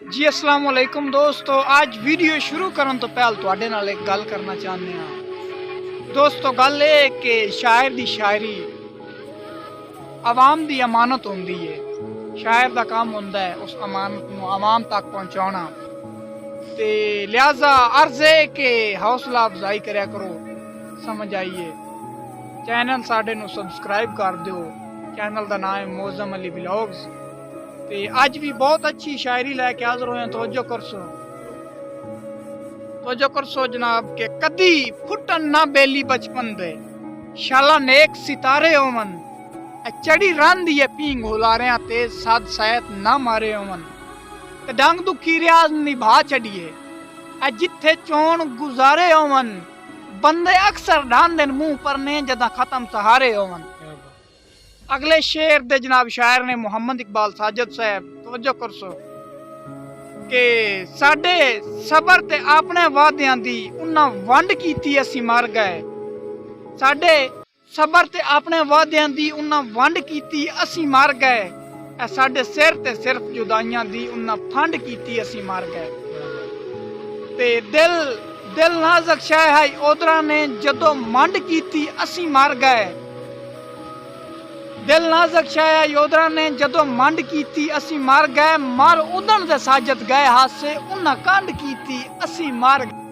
जी अस्सलाम वालेकुम दोस्तों, आज वीडियो शुरू करन तो पहल तुहाडे नाल एक गल करना चाहते हैं। दोस्तों गल ये कि शायर दी शायरी आवाम दी अमानत होंदी है। शायर दा काम होंदा है उस अमानत नूं आवाम तक पहुंचाना। ते लिहाजा अर्ज है कि हौसला अफजाई करया करो, समझ आइए। चैनल साडे नूं सबसक्राइब कर दिओ। चैनल दा नाम है मोज़म अली व्लॉग्स। ते अज भी बहुत अच्छी शायरी लैके हाजिर होए। तवज्जो करसो जनाब के कदी फुटन ना बेली बचपन दे, शाला नेक सितारे ओमन, चढ़ी रंद ये पींग हुलारियां ते साध सैत ना मारे ओमन, ते डंग दुखी रियाज निभा छड़िए जिथे चोन गुजारे ओमन, बंदे अक्सर ढांदे मुंह पर ने जदा खत्म सहारे ओमन। अगले शेर दे जनाब शायर ने मोहम्मद इकबाल साजिद साहब। तवज्जो करसो के साडे सबर ते अपने वादियां दी उन्ना वंड कीती असी मर गए। साडे सबर ते अपने वादियां दी उन्ना वंड कीती असी मर गए। साडे सिर ते सिर्फ जुदाइयां दी उन्ना फंड कीती असी मर गए। ते दिल दिल नाज़क शै है ओदरा ने जदों मंड कीती असी मर गए। दिल नाज़क शाया योधरा ने जदों मंड कीती असी मर गए। मर उदन दे साजत गए हासे उन्ना कंड कीती असी मर गए।